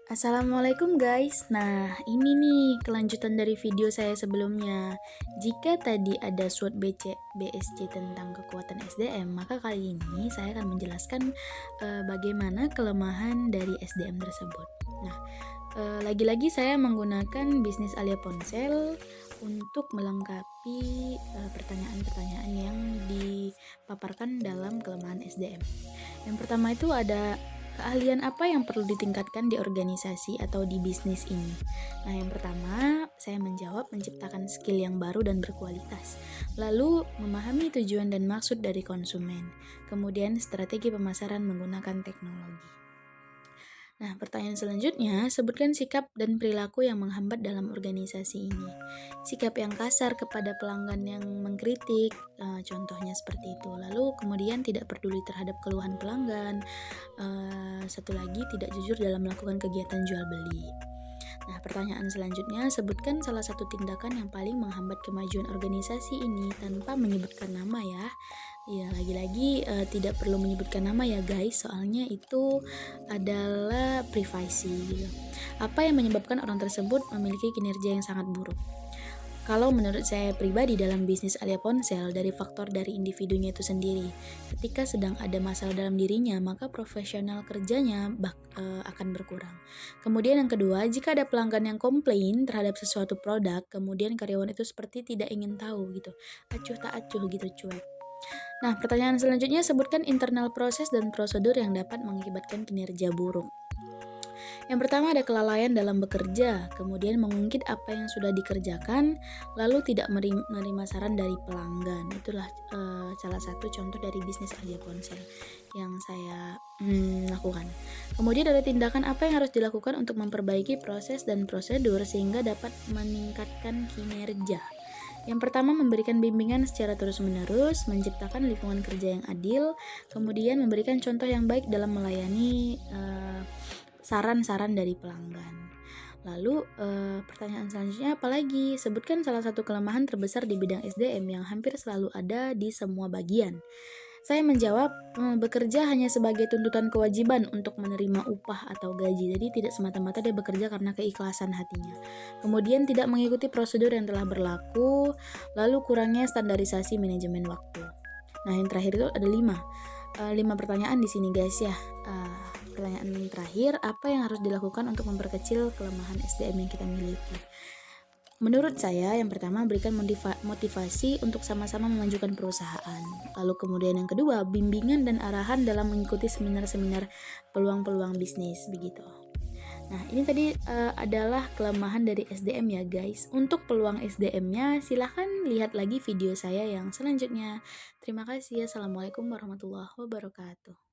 Assalamualaikum guys. Nah, ini nih kelanjutan dari video saya sebelumnya. Jika tadi ada SWOT BSC tentang kekuatan SDM, maka kali ini saya akan menjelaskan bagaimana kelemahan dari SDM tersebut. Nah, lagi-lagi saya menggunakan bisnis Alia Ponsel untuk melengkapi pertanyaan-pertanyaan yang dipaparkan dalam kelemahan SDM. Yang pertama itu ada keahlian apa yang perlu ditingkatkan di organisasi atau di bisnis ini? Nah, yang pertama, saya menjawab menciptakan skill yang baru dan berkualitas. Lalu, memahami tujuan dan maksud dari konsumen. Kemudian, strategi pemasaran menggunakan teknologi. Nah, pertanyaan selanjutnya, sebutkan sikap dan perilaku yang menghambat dalam organisasi ini. Sikap yang kasar kepada pelanggan yang mengkritik, contohnya seperti itu. Lalu kemudian tidak peduli terhadap keluhan pelanggan. Satu lagi, tidak jujur dalam melakukan kegiatan jual beli. Nah, pertanyaan selanjutnya, sebutkan salah satu tindakan yang paling menghambat kemajuan organisasi ini tanpa menyebutkan nama ya. Ya, lagi-lagi tidak perlu menyebutkan nama ya guys, soalnya itu adalah privasi gitu. Apa yang menyebabkan orang tersebut memiliki kinerja yang sangat buruk? Kalau menurut saya pribadi dalam bisnis Alia Ponsel, dari faktor dari individunya itu sendiri. Ketika sedang ada masalah dalam dirinya, maka profesional kerjanya akan berkurang. Kemudian yang kedua, jika ada pelanggan yang komplain terhadap sesuatu produk, kemudian karyawan itu seperti tidak ingin tahu gitu. Acuh tak acuh gitu, cuek. Nah, pertanyaan selanjutnya, sebutkan internal proses dan prosedur yang dapat mengakibatkan kinerja buruk. Yang pertama ada kelalaian dalam bekerja, kemudian mengungkit apa yang sudah dikerjakan, lalu tidak menerima saran dari pelanggan. Itulah salah satu contoh dari bisnis Alia Ponsel yang saya lakukan. Kemudian ada tindakan apa yang harus dilakukan untuk memperbaiki proses dan prosedur sehingga dapat meningkatkan kinerja. Yang pertama, memberikan bimbingan secara terus-menerus, menciptakan lingkungan kerja yang adil, kemudian memberikan contoh yang baik dalam melayani saran-saran dari pelanggan. Lalu pertanyaan selanjutnya apalagi? Sebutkan salah satu kelemahan terbesar di bidang SDM yang hampir selalu ada di semua bagian. Saya menjawab, bekerja hanya sebagai tuntutan kewajiban untuk menerima upah atau gaji. Jadi tidak semata-mata dia bekerja karena keikhlasan hatinya. Kemudian tidak mengikuti prosedur yang telah berlaku, lalu kurangnya standarisasi manajemen waktu. Nah, yang terakhir itu ada 5 pertanyaan di sini guys ya. Pertanyaan terakhir, apa yang harus dilakukan untuk memperkecil kelemahan SDM yang kita miliki? Menurut saya, yang pertama berikan motivasi untuk sama-sama memajukan perusahaan. Lalu kemudian yang kedua, bimbingan dan arahan dalam mengikuti seminar-seminar peluang-peluang bisnis begitu. Nah, ini tadi adalah kelemahan dari SDM ya guys. Untuk peluang SDM-nya, silahkan lihat lagi video saya yang selanjutnya. Terima kasih. Assalamualaikum warahmatullahi wabarakatuh.